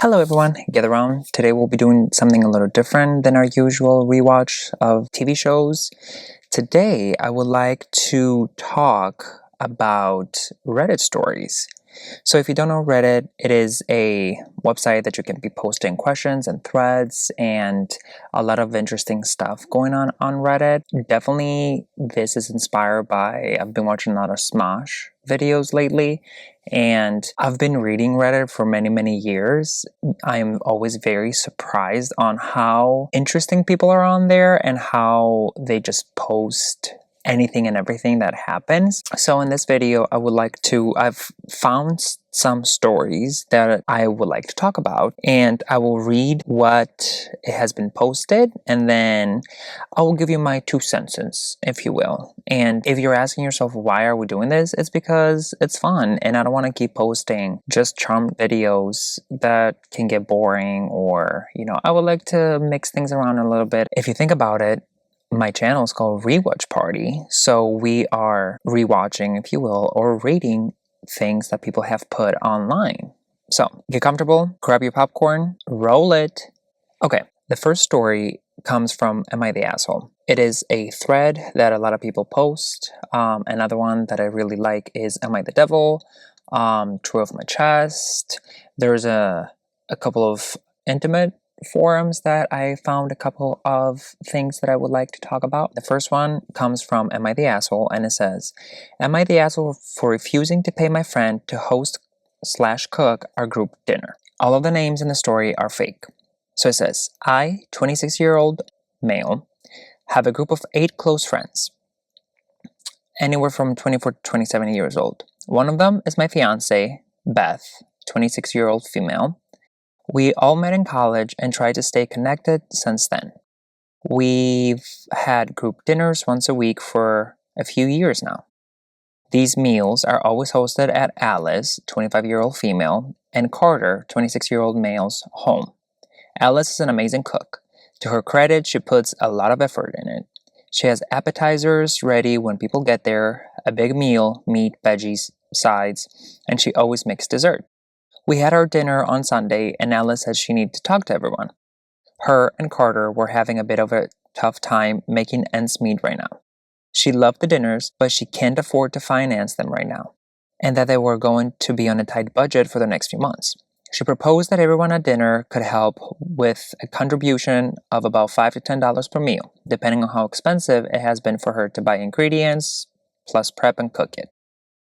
Hello everyone, gather around. Today we'll be doing something a little different than our usual rewatch of TV shows. Today I would like to talk about Reddit stories. So if you don't know Reddit, it is a website that you can be posting questions and threads and a lot of interesting stuff going on Reddit. Definitely this is inspired by, I've been watching a lot of Smosh videos lately, and I've been reading Reddit for many years. I'm always very surprised on how interesting people are on there and how they just post anything and everything that happens. So in this video, I've found some stories that I would like to talk about, and I will read what it has been posted, and then I will give you my 2 cents, if you will. And if you're asking yourself, why are we doing this? It's because it's fun, and I don't want to keep posting just charm videos that can get boring, or, I would like to mix things around a little bit. If you think about it, my channel is called Rewatch Party, so we are rewatching, if you will, or rating things that people have put online. So, get comfortable, grab your popcorn, roll it. Okay, the first story comes from Am I the Asshole? It is a thread that a lot of people post. Another one that I really like is Am I the Devil? True of My Chest. There's a couple of intimate forums that I found a couple of things that I would like to talk about. The first one comes from Am I the Asshole? And it says, am I the asshole for refusing to pay my friend to host/cook our group dinner? All of the names in the story are fake. So it says, I, 26-year-old male, have a group of 8 close friends, anywhere from 24 to 27 years old. One of them is my fiance, Beth, 26-year-old female. We all met in college and tried to stay connected since then. We've had group dinners once a week for a few years now. These meals are always hosted at Alice, 25-year-old female, and Carter, 26-year-old male's home. Alice is an amazing cook. To her credit, she puts a lot of effort in it. She has appetizers ready when people get there, a big meal, meat, veggies, sides, and she always makes dessert. We had our dinner on Sunday, and Alice said she needed to talk to everyone. Her and Carter were having a bit of a tough time making ends meet right now. She loved the dinners, but she can't afford to finance them right now, and that they were going to be on a tight budget for the next few months. She proposed that everyone at dinner could help with a contribution of about $5 to $10 per meal, depending on how expensive it has been for her to buy ingredients, plus prep and cook it.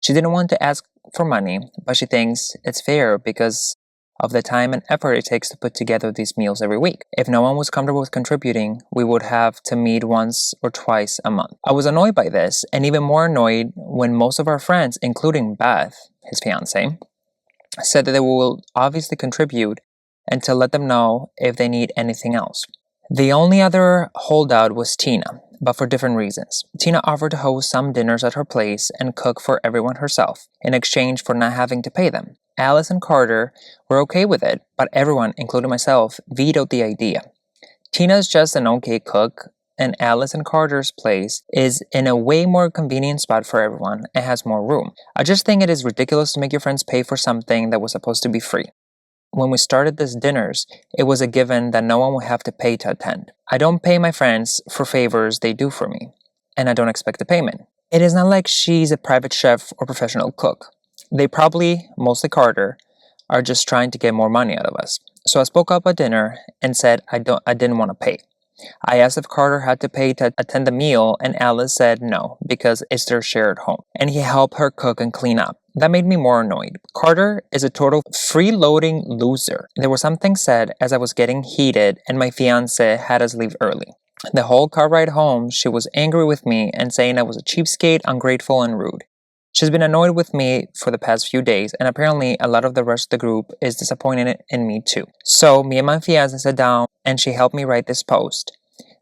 She didn't want to ask for money, but she thinks it's fair because of the time and effort it takes to put together these meals every week. If no one was comfortable with contributing, we would have to meet once or twice a month. I was annoyed by this, and even more annoyed when most of our friends, including Beth, his fiance, said that they will obviously contribute and to let them know if they need anything else. The only other holdout was Tina, but for different reasons. Tina offered to host some dinners at her place and cook for everyone herself, in exchange for not having to pay them. Alice and Carter were okay with it, but everyone, including myself, vetoed the idea. Tina's just an okay cook, and Alice and Carter's place is in a way more convenient spot for everyone and has more room. I just think it is ridiculous to make your friends pay for something that was supposed to be free. When we started these dinners, it was a given that no one would have to pay to attend. I don't pay my friends for favors they do for me, and I don't expect a payment. It is not like she's a private chef or professional cook. They probably, mostly Carter, are just trying to get more money out of us. So I spoke up at dinner and said I didn't want to pay. I asked if Carter had to pay to attend the meal, and Alice said no, because it's their shared home, and he helped her cook and clean up. That made me more annoyed. Carter is a total freeloading loser. There was something said as I was getting heated, and my fiance had us leave early. The whole car ride home, she was angry with me and saying I was a cheapskate, ungrateful, and rude. She's been annoyed with me for the past few days, and apparently a lot of the rest of the group is disappointed in me too. So me and my fiance sat down, and she helped me write this post.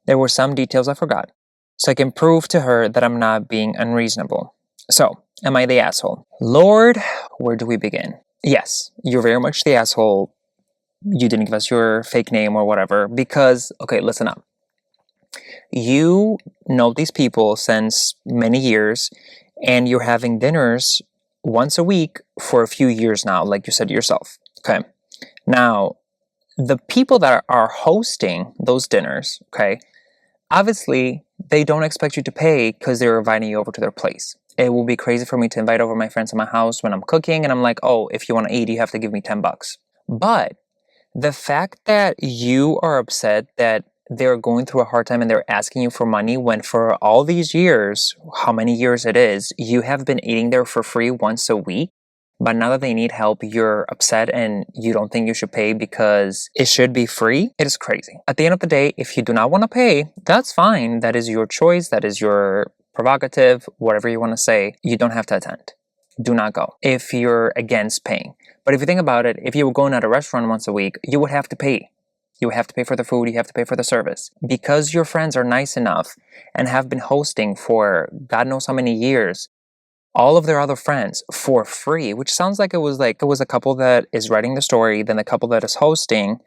There were some details I forgot, so I can prove to her that I'm not being unreasonable. So, am I the asshole? Lord, where do we begin? Yes, you're very much the asshole. You didn't give us your fake name or whatever, because, okay, listen up. You know these people since many years, and you're having dinners once a week for a few years now, like you said yourself. Okay. Now, the people that are hosting those dinners, okay, obviously they don't expect you to pay because they're inviting you over to their place. It will be crazy for me to invite over my friends to my house when I'm cooking and I'm like, oh, if you want to eat, you have to give me $10. But the fact that you are upset that they're going through a hard time and they're asking you for money when for all these years, how many years it is, you have been eating there for free once a week, but now that they need help, you're upset and you don't think you should pay because it should be free, it is crazy. At the end of the day, if you do not want to pay, that's fine. That is your choice. That is your prerogative, whatever you want to say. You don't have to attend. Do not go if you're against paying. But if you think about it, if you were going at a restaurant once a week, you would have to pay. You would have to pay for the food, you have to pay for the service. Because your friends are nice enough and have been hosting for God knows how many years, all of their other friends for free, which sounds like it was a couple that is writing the story, then the couple that is hosting,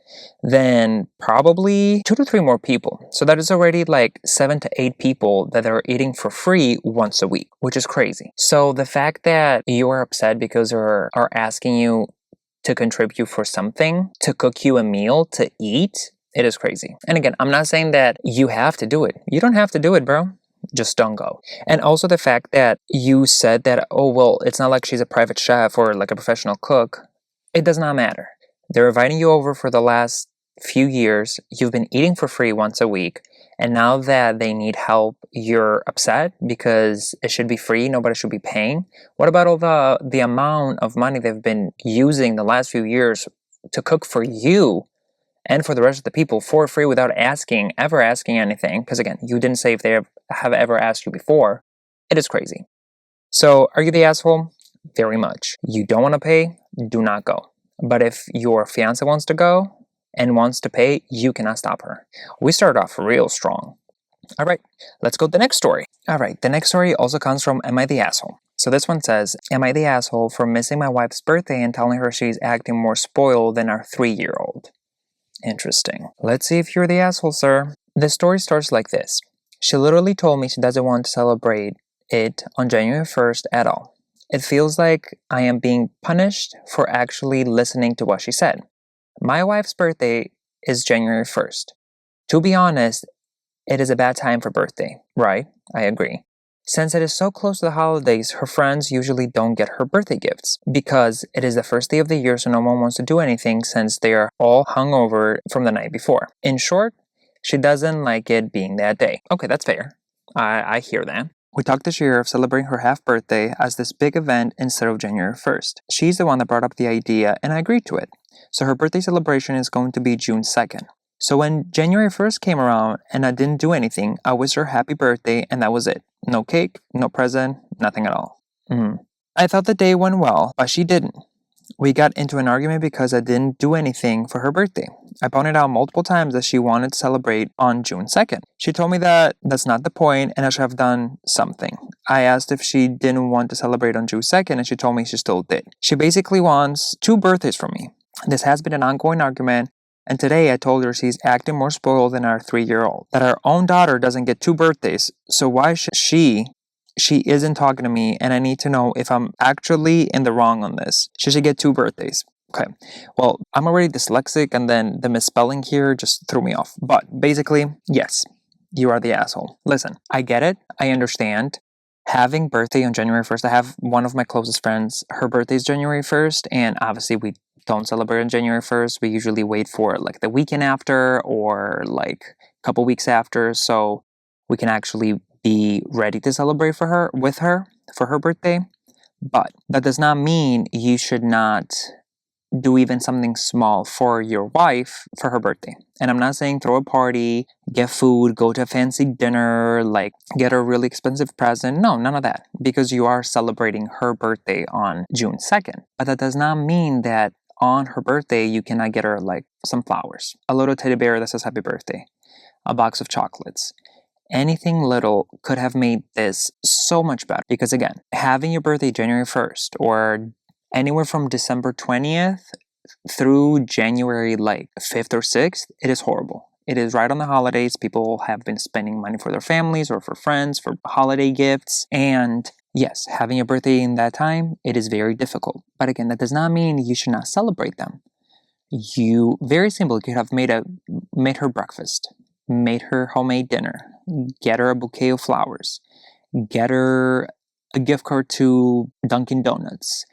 then probably 2 to 3 more people. So that is already like 7 to 8 people that are eating for free once a week, which is crazy. So the fact that you are upset because they are asking you to contribute for something, to cook you a meal, to eat, it is crazy. And again, I'm not saying that you have to do it. You don't have to do it, bro. Just don't go. And also the fact that you said that, oh, well, it's not like she's a private chef or like a professional cook. It does not matter. They're inviting you over for the last few years. You've been eating for free once a week. And now that they need help, you're upset because it should be free. Nobody should be paying. What about all the amount of money they've been using the last few years to cook for you and for the rest of the people for free without ever asking anything? Because again, you didn't say if they have ever asked you before. It is crazy. So are you the asshole? Very much. You don't want to pay? Do not go. But if your fiance wants to go and wants to pay, you cannot stop her. We started off real strong. All right, let's go to the next story. All right, the next story also comes from Am I the Asshole? So this one says, am I the asshole for missing my wife's birthday and telling her she's acting more spoiled than our 3-year-old? Interesting. Let's see if you're the asshole, sir. The story starts like this. She literally told me she doesn't want to celebrate it on January 1st at all. It feels like I am being punished for actually listening to what she said. My wife's birthday is January 1st. To be honest, it is a bad time for birthday, right? I agree. Since it is so close to the holidays, her friends usually don't get her birthday gifts because it is the first day of the year, so no one wants to do anything since they are all hungover from the night before. In short, she doesn't like it being that day. Okay, that's fair. I hear that. We talked this year of celebrating her half birthday as this big event instead of January 1st. She's the one that brought up the idea and I agreed to it. So her birthday celebration is going to be June 2nd. So when January 1st came around and I didn't do anything, I wished her happy birthday and that was it. No cake, no present, nothing at all. I thought the day went well, but she didn't. We got into an argument because I didn't do anything for her birthday. I pointed out multiple times that she wanted to celebrate on June 2nd. She told me that that's not the point and I should have done something. I asked if she didn't want to celebrate on June 2nd and she told me she still did. She basically wants 2 birthdays from me. This has been an ongoing argument, and today I told her she's acting more spoiled than our 3-year-old. That our own daughter doesn't get 2 birthdays, so why should she isn't talking to me, and I need to know if I'm actually in the wrong on this. She should get 2 birthdays. Okay, well, I'm already dyslexic, and then the misspelling here just threw me off. But basically, yes, you are the asshole. Listen, I get it. I understand. Having birthday on January 1st, I have one of my closest friends, her birthday is January 1st, and obviously we don't celebrate on January 1st. We usually wait for like the weekend after or like a couple weeks after, so we can actually be ready to celebrate with her for her birthday. But that does not mean you should not do even something small for your wife for her birthday. And I'm not saying throw a party, get food, go to a fancy dinner, like get her a really expensive present. No, none of that. Because you are celebrating her birthday on June 2nd. But that does not mean that on her birthday you cannot get her like some flowers, a little teddy bear that says happy birthday, a box of chocolates. Anything little could have made this so much better. Because again, having your birthday January 1st or anywhere from December 20th through January like 5th or 6th, it is horrible. It is right on the holidays. People have been spending money for their families or for friends, for holiday gifts. And yes, having a birthday in that time, it is very difficult. But again, that does not mean you should not celebrate them. Very simple, you could have made her breakfast, made her homemade dinner, get her a bouquet of flowers, get her a gift card to Dunkin' Donuts,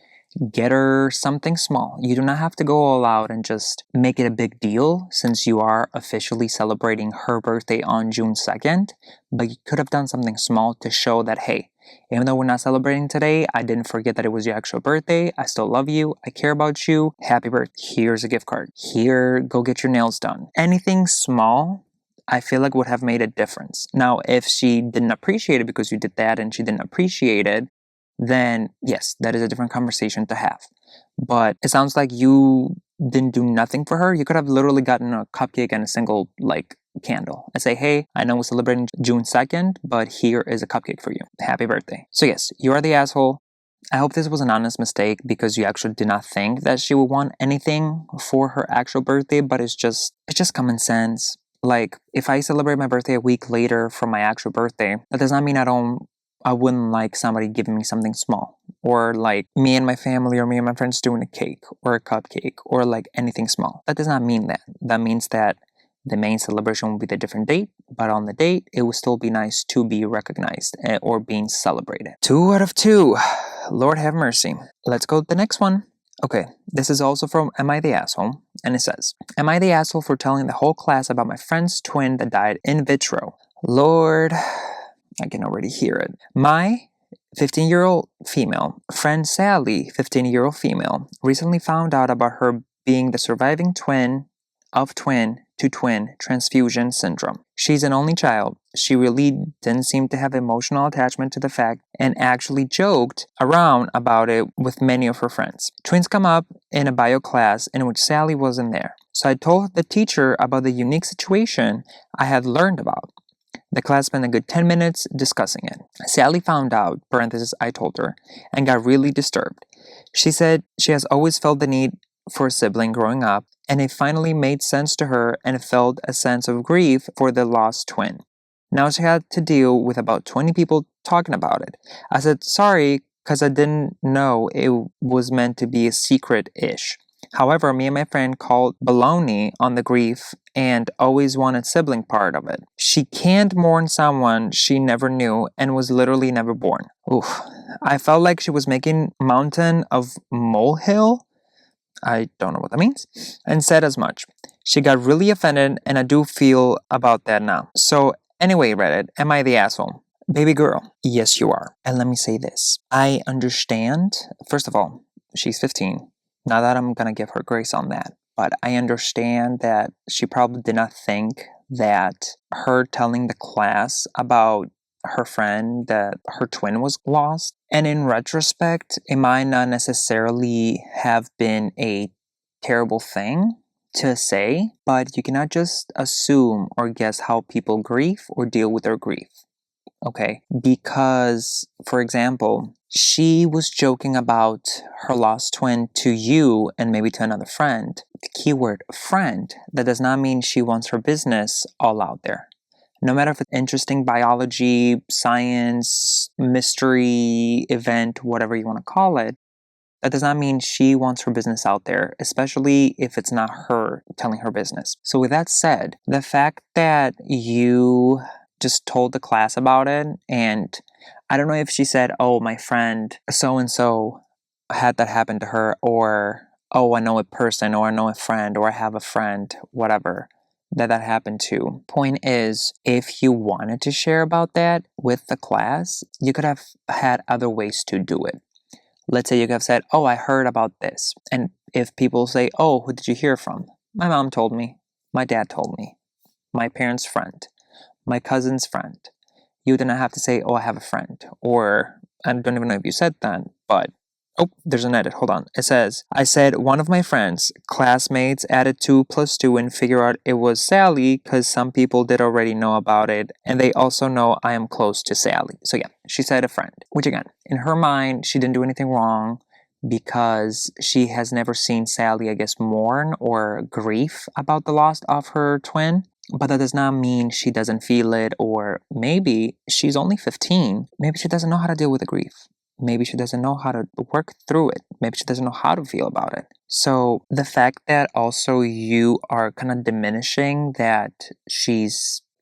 get her something small. You do not have to go all out and just make it a big deal, since you are officially celebrating her birthday on June 2nd, but you could have done something small to show that, hey, even though we're not celebrating today, I didn't forget that it was your actual birthday. I still love you. I care about you. Happy birthday. Here's a gift card. Here, go get your nails done. Anything small, I feel like would have made a difference. Now, if she didn't appreciate it because you did that and she didn't appreciate it, then yes, that is a different conversation to have. But it sounds like you didn't do nothing for her. You could have literally gotten a cupcake and a single candle and say, hey, I know we're celebrating June 2nd, but here is a cupcake for you. Happy birthday. So yes, you are the asshole. I hope this was an honest mistake because you actually did not think that she would want anything for her actual birthday, but it's just common sense. Like, if I celebrate my birthday a week later from my actual birthday, that does not mean I wouldn't like somebody giving me something small, or like me and my family or me and my friends doing a cake or a cupcake or like anything small. That does not mean that. That means that the main celebration will be the different date, but on the date, it will still be nice to be recognized or being celebrated. 2 out of 2. Lord have mercy. Let's go to the next one. Okay, this is also from Am I the Asshole? And it says, am I the asshole for telling the whole class about my friend's twin that died in vitro? Lord, I can already hear it. My 15-year-old female friend Sally, 15-year-old female, recently found out about her being the surviving twin of twin-to-twin transfusion syndrome. She's an only child. She really didn't seem to have emotional attachment to the fact and actually joked around about it with many of her friends. Twins come up in a bio class in which Sally wasn't there. So I told the teacher about the unique situation I had learned about. The class spent a good 10 minutes discussing it. Sally found out, parenthesis, I told her, and got really disturbed. She said she has always felt the need for a sibling growing up, and it finally made sense to her and felt a sense of grief for the lost twin. Now she had to deal with about 20 people talking about it. I said, sorry, because I didn't know it was meant to be a secret-ish. However, me and my friend called baloney on the grief and always wanted sibling part of it. She can't mourn someone she never knew and was literally never born. Oof. I felt like she was making mountain of molehill. I don't know what that means. And said as much. She got really offended, and I do feel about that now. So anyway, Reddit, am I the asshole? Baby girl, yes you are. And let me say this. I understand. First of all, she's 15. Not that I'm gonna give her grace on that, but I understand that she probably did not think that her telling the class about her friend that her twin was lost, and in retrospect, it might not necessarily have been a terrible thing to say, but you cannot just assume or guess how people grieve or deal with their grief. Okay, because, for example, she was joking about her lost twin to you and maybe to another friend. The keyword friend, that does not mean she wants her business all out there. No matter if it's interesting biology, science, mystery, event, whatever you want to call it, that does not mean she wants her business out there, especially if it's not her telling her business. So with that said, the fact that you just told the class about it, and I don't know if she said, oh, my friend so-and-so had that happen to her, or, oh, I know a person, or I know a friend, or I have a friend, whatever, that happened to. Point is, if you wanted to share about that with the class, you could have had other ways to do it. Let's say you could have said, oh, I heard about this. And if people say, oh, who did you hear from? My mom told me. My dad told me. My parents' friend. My cousin's friend. You do not have to say, oh, I have a friend. Or, I don't even know if you said that, but, oh, there's an edit. Hold on. It says, I said one of my friends, classmates added 2 + 2 and figure out it was Sally because some people did already know about it. And they also know I am close to Sally. So yeah, she said a friend, which again, in her mind, she didn't do anything wrong because she has never seen Sally, I guess, mourn or grief about the loss of her twin. But that does not mean she doesn't feel it, or maybe she's only 15. Maybe she doesn't know how to deal with the grief. Maybe she doesn't know how to work through it. Maybe she doesn't know how to feel about it. So the fact that also you are kind of diminishing that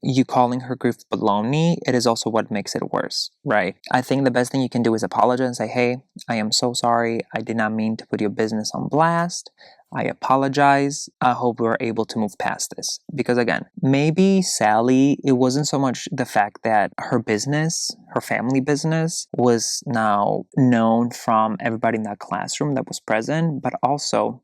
you calling her grief baloney, it is also what makes it worse, right? I think the best thing you can do is apologize and say, hey, I am so sorry. I did not mean to put your business on blast. I apologize. I hope we're able to move past this. Because again, maybe Sally, it wasn't so much the fact that her business, her family business, was now known from everybody in that classroom that was present, but also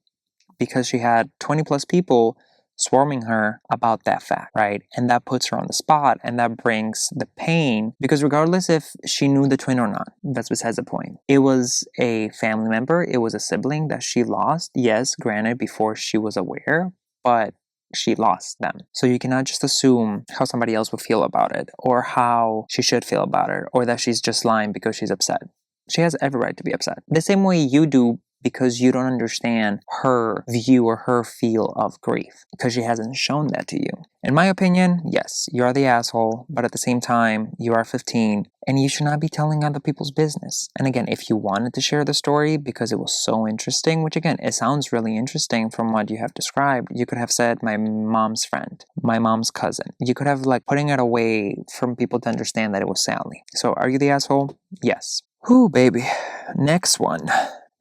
because she had 20 plus people swarming her about that fact, right? And that puts her on the spot and that brings the pain because regardless if she knew the twin or not, that's besides the point. It was a family member, it was a sibling that she lost. Yes, granted, before she was aware, but she lost them. So you cannot just assume how somebody else would feel about it or how she should feel about it or that she's just lying because she's upset. She has every right to be upset. The same way you do because you don't understand her view or her feel of grief because she hasn't shown that to you. In my opinion, yes, you are the asshole, but at the same time, you are 15 and you should not be telling other people's business. And again, if you wanted to share the story because it was so interesting, which again, it sounds really interesting from what you have described, you could have said my mom's friend, my mom's cousin. You could have putting it away from people to understand that it was Sally. So are you the asshole? Yes. Whew, baby. Next one.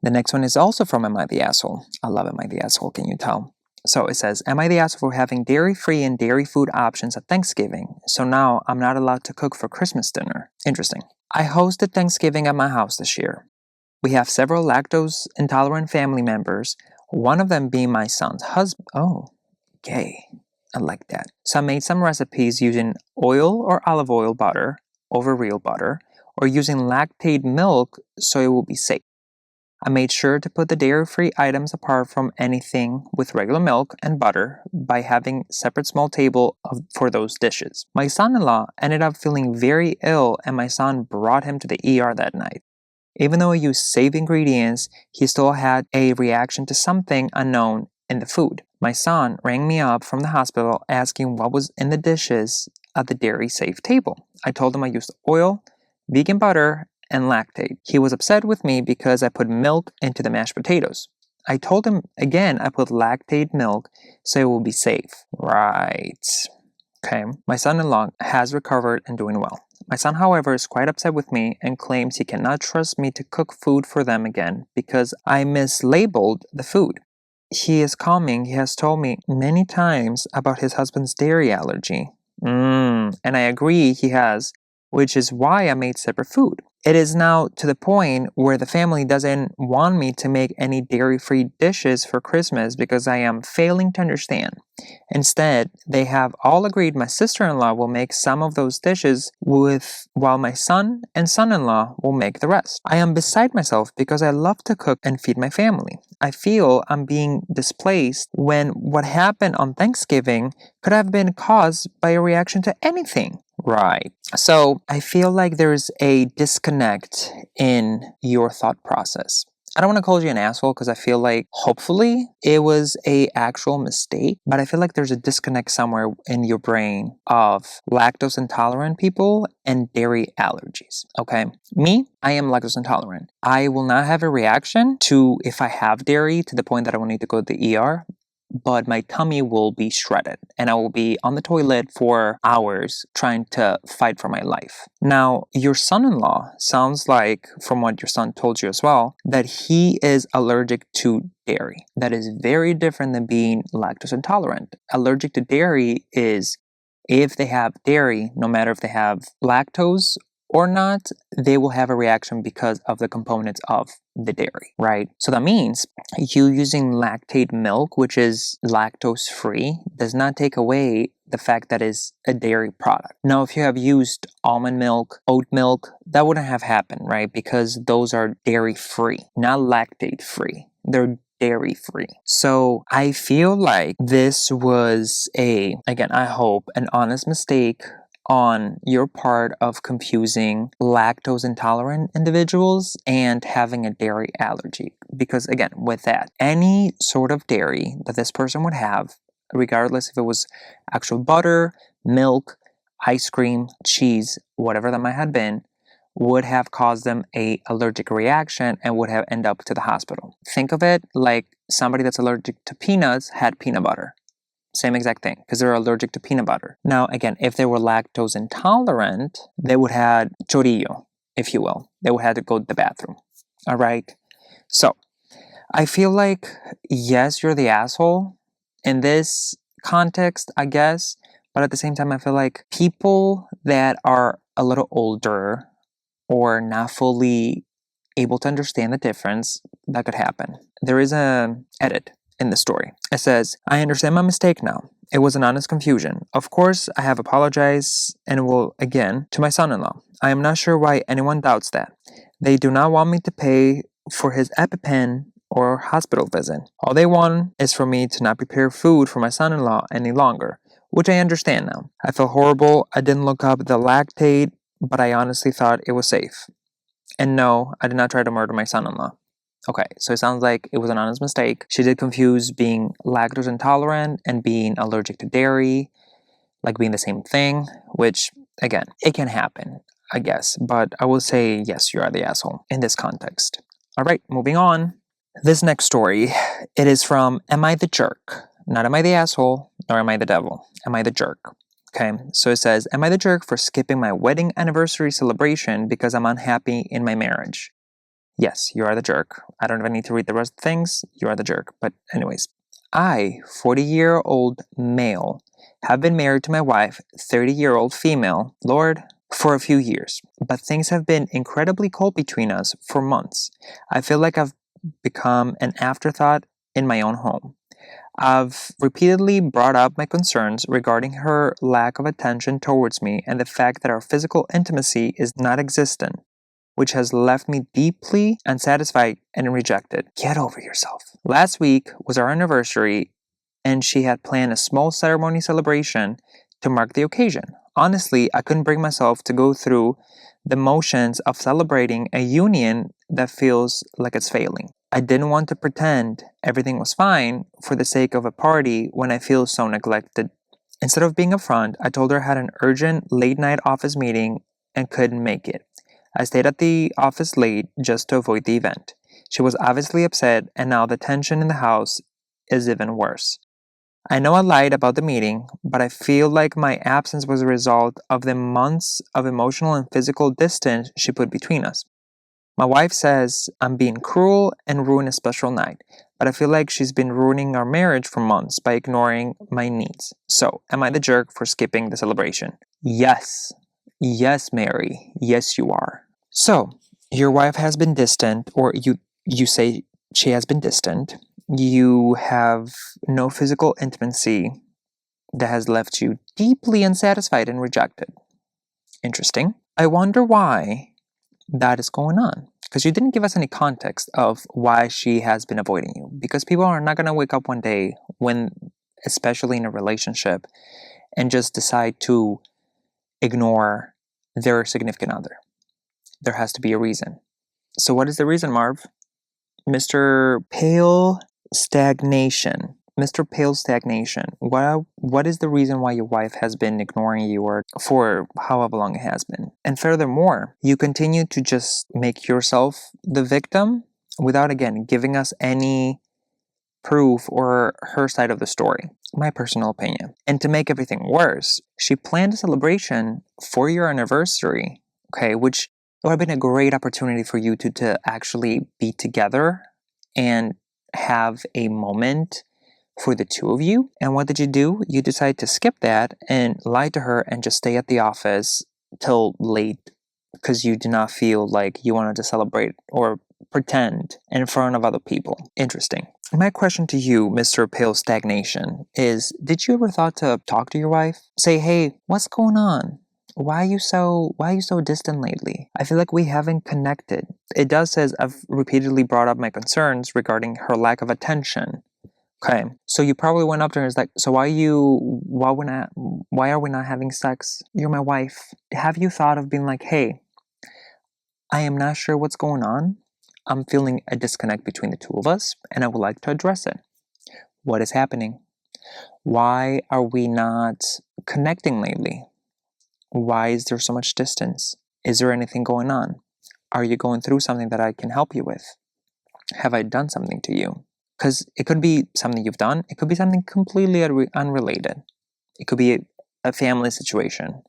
The next one is also from Am I the Asshole? I love Am I the Asshole, can you tell? So it says, Am I the asshole for having dairy-free and dairy food options at Thanksgiving? So now I'm not allowed to cook for Christmas dinner. Interesting. I hosted Thanksgiving at my house this year. We have several lactose-intolerant family members, one of them being my son's husband. Oh, gay. I like that. So I made some recipes using oil or olive oil butter over real butter, or using lactate milk so it will be safe. I made sure to put the dairy-free items apart from anything with regular milk and butter by having separate small table for those dishes. My son-in-law ended up feeling very ill and my son brought him to the ER that night. Even though I used safe ingredients, he still had a reaction to something unknown in the food. My son rang me up from the hospital asking what was in the dishes at the dairy-safe table. I told him I used oil, vegan butter, and lactate. He was upset with me because I put milk into the mashed potatoes. I told him again I put lactate milk so it will be safe. Right. Okay. My son-in-law has recovered and doing well. My son, however, is quite upset with me and claims he cannot trust me to cook food for them again because I mislabeled the food. He is calming. He has told me many times about his husband's dairy allergy. And I agree he has, which is why I made separate food. It is now to the point where the family doesn't want me to make any dairy-free dishes for Christmas because I am failing to understand. Instead, they have all agreed my sister-in-law will make some of those dishes while my son and son-in-law will make the rest. I am beside myself because I love to cook and feed my family. I feel I'm being displaced when what happened on Thanksgiving could have been caused by a reaction to anything. Right. So I feel like there's a disconnect in your thought process. I don't want to call you an asshole because I feel like hopefully it was a actual mistake, but I feel like there's a disconnect somewhere in your brain of lactose intolerant people and dairy allergies. Okay. Me, I am lactose intolerant. I will not have a reaction to if I have dairy to the point that I will need to go to the ER. But my tummy will be shredded and I will be on the toilet for hours trying to fight for my life. Now, your son-in-law sounds like, from what your son told you as well, that he is allergic to dairy. That is very different than being lactose intolerant. Allergic to dairy is if they have dairy, no matter if they have lactose or not, they will have a reaction because of the components of the dairy, right? So that means you using lactate milk, which is lactose free, does not take away the fact that it's a dairy product. Now, if you have used almond milk, oat milk, that wouldn't have happened, right? Because those are dairy free, not lactate free. They're dairy free. So I feel like this was again, I hope, an honest mistake on your part of confusing lactose intolerant individuals and having a dairy allergy. Because again, with that, any sort of dairy that this person would have, regardless if it was actual butter, milk, ice cream, cheese, whatever that might have been, would have caused them a allergic reaction and would have ended up to the hospital. Think of it like somebody that's allergic to peanuts had peanut butter. Same exact thing, because they're allergic to peanut butter. Now, again, if they were lactose intolerant, they would have chorillo, if you will. They would have to go to the bathroom. All right? So, I feel like, yes, you're the asshole in this context, I guess. But at the same time, I feel like people that are a little older or not fully able to understand the difference, that could happen. There is an edit in the story. It says, I understand my mistake now. It was an honest confusion. Of course, I have apologized and will again to my son-in-law. I am not sure why anyone doubts that. They do not want me to pay for his EpiPen or hospital visit. All they want is for me to not prepare food for my son-in-law any longer, which I understand now. I feel horrible. I didn't look up the lactate, but I honestly thought it was safe. And no, I did not try to murder my son-in-law. Okay, so it sounds like it was an honest mistake. She did confuse being lactose intolerant and being allergic to dairy, like being the same thing, which, again, it can happen, I guess. But I will say, yes, you are the asshole in this context. All right, moving on. This next story, it is from Am I the Jerk? Not am I the asshole, nor am I the devil. Am I the jerk? Okay, so it says, Am I the jerk for skipping my wedding anniversary celebration because I'm unhappy in my marriage? Yes, you are the jerk. I don't even need to read the rest of the things. You are the jerk. But anyways, I, 40-year-old male, have been married to my wife, 30-year-old female, Lord, for a few years. But things have been incredibly cold between us for months. I feel like I've become an afterthought in my own home. I've repeatedly brought up my concerns regarding her lack of attention towards me and the fact that our physical intimacy is not existent, which has left me deeply unsatisfied and rejected. Get over yourself. Last week was our anniversary, and she had planned a small ceremony celebration to mark the occasion. Honestly, I couldn't bring myself to go through the motions of celebrating a union that feels like it's failing. I didn't want to pretend everything was fine for the sake of a party when I feel so neglected. Instead of being upfront, I told her I had an urgent late-night office meeting and couldn't make it. I stayed at the office late just to avoid the event. She was obviously upset, and now the tension in the house is even worse. I know I lied about the meeting, but I feel like my absence was a result of the months of emotional and physical distance she put between us. My wife says I'm being cruel and ruin a special night, but I feel like she's been ruining our marriage for months by ignoring my needs. So, am I the jerk for skipping the celebration? Yes. Yes, Mary. Yes, you are. So, your wife has been distant, or you say she has been distant. You have no physical intimacy that has left you deeply unsatisfied and rejected. Interesting. I wonder why that is going on. Because you didn't give us any context of why she has been avoiding you. Because people are not going to wake up one day when, especially in a relationship, and just decide to ignore their significant other. There has to be a reason. So what is the reason, Marv? Mr. Pale Stagnation. Mr. Pale Stagnation. What is the reason why your wife has been ignoring you or for however long it has been? And furthermore, you continue to just make yourself the victim without, again, giving us any proof or her side of the story. My personal opinion. And to make everything worse, she planned a celebration for your anniversary, okay, which it would have been a great opportunity for you to actually be together and have a moment for the two of you. And what did you do? You decided to skip that and lie to her and just stay at the office till late because you did not feel like you wanted to celebrate or pretend in front of other people. Interesting. My question to you, Mr. Pale Stagnation, is did you ever thought to talk to your wife? Say, hey, what's going on? Why are you so distant lately? I feel like we haven't connected. It does says I've repeatedly brought up my concerns regarding her lack of attention. Okay, so you probably went up to her and was like, so why are we not having sex? You're my wife. Have you thought of being like, hey, I am not sure what's going on. I'm feeling a disconnect between the two of us, and I would like to address it. What is happening? Why are we not connecting lately? Why is there so much distance? Is there anything going on? Are you going through something that I can help you with? Have I done something to you? Because it could be something you've done. It could be something completely unrelated. It could be a family situation.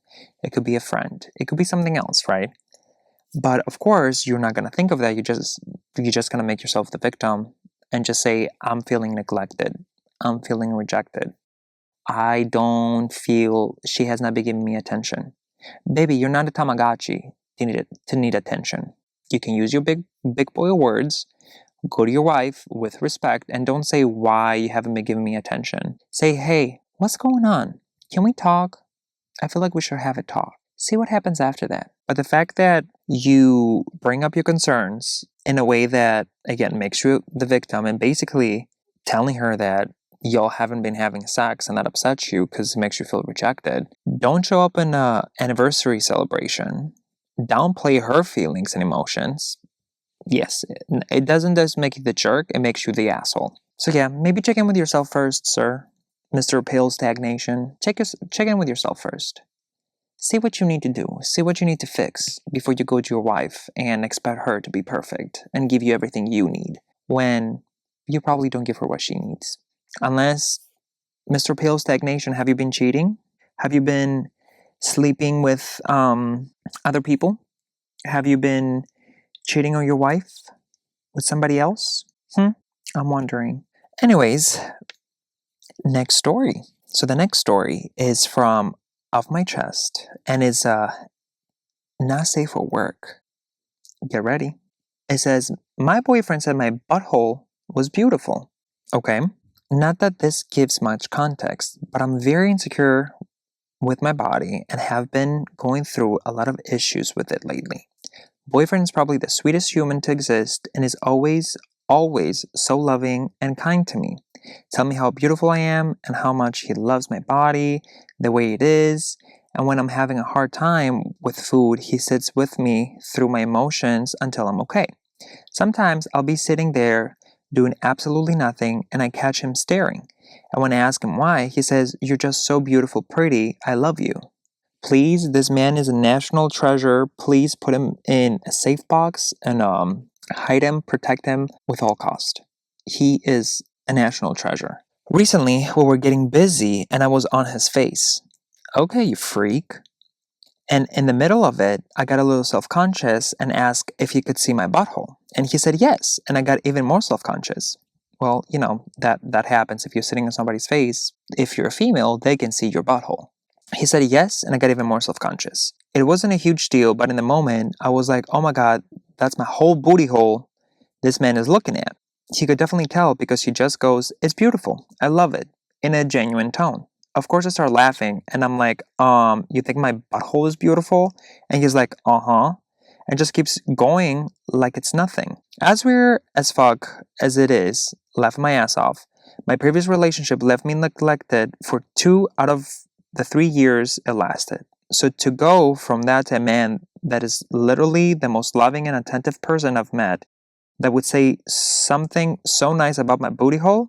It could be a friend. It could be something else, right? But of course, you're not going to think of that. You're just going to make yourself the victim and just say, I'm feeling neglected. I'm feeling rejected. I don't feel she has not been giving me attention. Baby, you're not a Tamagotchi to need attention. You can use your big boy words. Go to your wife with respect and don't say why you haven't been giving me attention. Say, hey, what's going on? Can we talk? I feel like we should have a talk. See what happens after that. But the fact that you bring up your concerns in a way that, again, makes you the victim and basically telling her that y'all haven't been having sex and that upsets you because it makes you feel rejected. Don't show up in an anniversary celebration. Downplay her feelings and emotions. Yes, it doesn't just make you the jerk, it makes you the asshole. So yeah, maybe check in with yourself first, sir. Mr. Pale Stagnation. Check in with yourself first. See what you need to do. See what you need to fix before you go to your wife and expect her to be perfect and give you everything you need when you probably don't give her what she needs. Unless, Mr. Pale Stagnation, have you been cheating? Have you been sleeping with other people? Have you been cheating on your wife with somebody else? I'm wondering. Anyways, next story. So the next story is from Off My Chest and is not safe for work. Get ready. It says, my boyfriend said my butthole was beautiful. Okay. Not that this gives much context, but I'm very insecure with my body and have been going through a lot of issues with it lately. Boyfriend is probably the sweetest human to exist and is always so loving and kind to me. Tell me how beautiful I am and how much he loves my body, the way it is. And when I'm having a hard time with food, he sits with me through my emotions until I'm okay. Sometimes I'll be sitting there doing absolutely nothing and I catch him staring. And when I ask him why, he says, "You're just so beautiful, pretty, I love you." Please, this man is a national treasure. Please put him in a safe box and hide him, protect him with all cost. He is a national treasure. Recently, we were getting busy and I was on his face. Okay, you freak. And in the middle of it, I got a little self-conscious and asked if he could see my butthole. And he said yes, and I got even more self-conscious. Well, you know, that happens if you're sitting on somebody's face. If you're a female, they can see your butthole. He said yes, and I got even more self-conscious. It wasn't a huge deal, but in the moment, I was like, oh my god, that's my whole booty hole this man is looking at. He could definitely tell because he just goes, "It's beautiful, I love it," in a genuine tone. Of course, I start laughing, and I'm like, you think my butthole is beautiful? And he's like, uh-huh, and just keeps going like it's nothing. As weird as fuck as it is, laughing my ass off, my previous relationship left me neglected for 2 out of the 3 years it lasted. So to go from that to a man that is literally the most loving and attentive person I've met, that would say something so nice about my booty hole,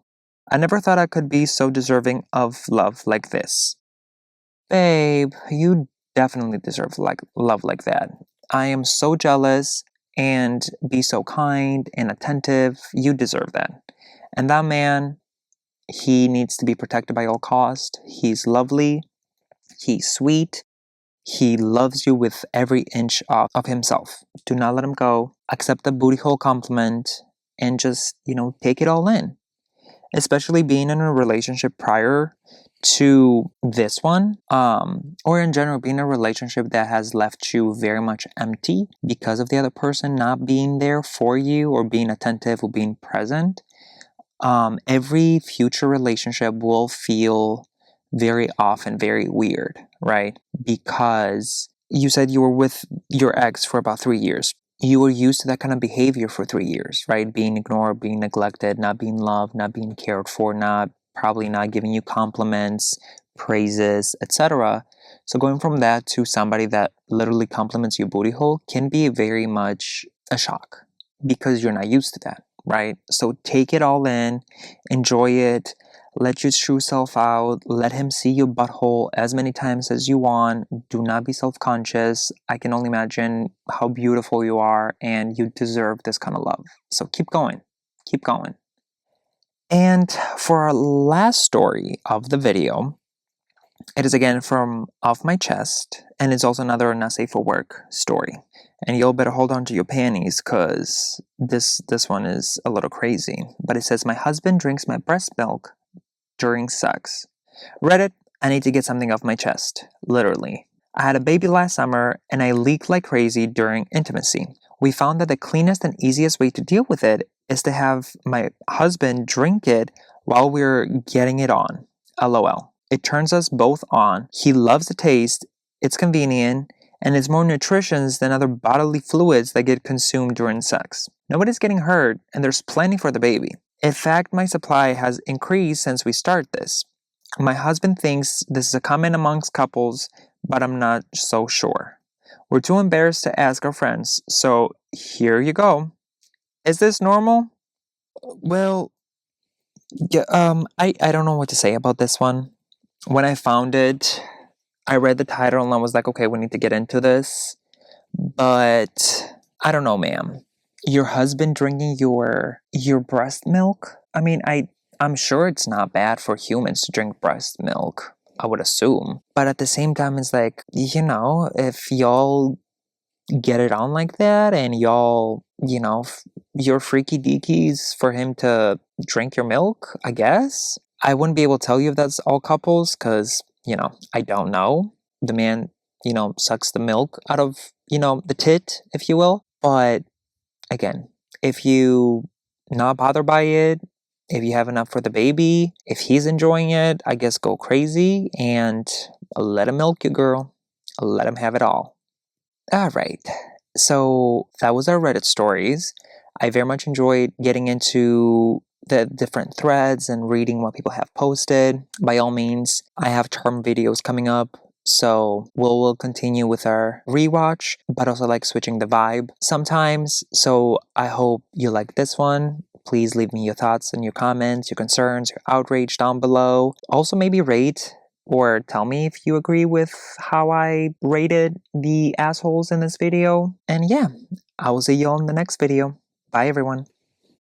I never thought I could be so deserving of love like this. Babe, you definitely deserve love like that. I am so jealous and be so kind and attentive. You deserve that. And that man, he needs to be protected by all cost. He's lovely. He's sweet. He loves you with every inch of himself. Do not let him go. Accept the booty hole compliment and just, take it all in. Especially being in a relationship prior to this one, or in general, being in a relationship that has left you very much empty because of the other person not being there for you or being attentive or being present. Every future relationship will feel very off and very weird, right? Because you said you were with your ex for about 3 years. You were used to that kind of behavior for 3 years, right? Being ignored, being neglected, not being loved, not being cared for, probably not giving you compliments, praises, etc. So going from that to somebody that literally compliments your booty hole can be very much a shock because you're not used to that, right? So take it all in, enjoy it, Let your true self out. Let him see your butthole as many times as you want. Do not be self-conscious. I can only imagine how beautiful you are, and you deserve this kind of love. So keep going. Keep going. And for our last story of the video, it is again from Off My Chest, and it's also another not safe for work story. And you'll better hold on to your panties, because this one is a little crazy. But it says, my husband drinks my breast milk during sex. Reddit, I need to get something off my chest. Literally. I had a baby last summer, and I leaked like crazy during intimacy. We found that the cleanest and easiest way to deal with it is to have my husband drink it while we're getting it on. LOL. It turns us both on. He loves the taste, it's convenient, and it's more nutritious than other bodily fluids that get consumed during sex. Nobody's getting hurt, and there's plenty for the baby. In fact, my supply has increased since we started this. My husband thinks this is a common amongst couples, but I'm not so sure. We're too embarrassed to ask our friends, so here you go. Is this normal? Well, yeah, I don't know what to say about this one. When I found it, I read the title and I was like, okay, we need to get into this. But I don't know, ma'am. Your husband drinking your breast milk? I mean, I'm sure it's not bad for humans to drink breast milk, I would assume. But at the same time, it's like, if y'all get it on like that and y'all, you're freaky deakies for him to drink your milk, I guess. I wouldn't be able to tell you if that's all couples, because, I don't know. The man, sucks the milk out of, the tit, if you will. But again, if you not bothered by it, if you have enough for the baby, if he's enjoying it, I guess go crazy and let him milk you, girl. Let him have it all. All right. So that was our Reddit stories. I very much enjoyed getting into the different threads and reading what people have posted. By all means, I have term videos coming up, so we'll continue with our rewatch, but also like switching the vibe sometimes. So I hope you like this one. Please leave me your thoughts and your comments, your concerns, your outrage down below. Also maybe rate or tell me if you agree with how I rated the assholes in this video. And yeah, I will see you all in the next video. Bye everyone.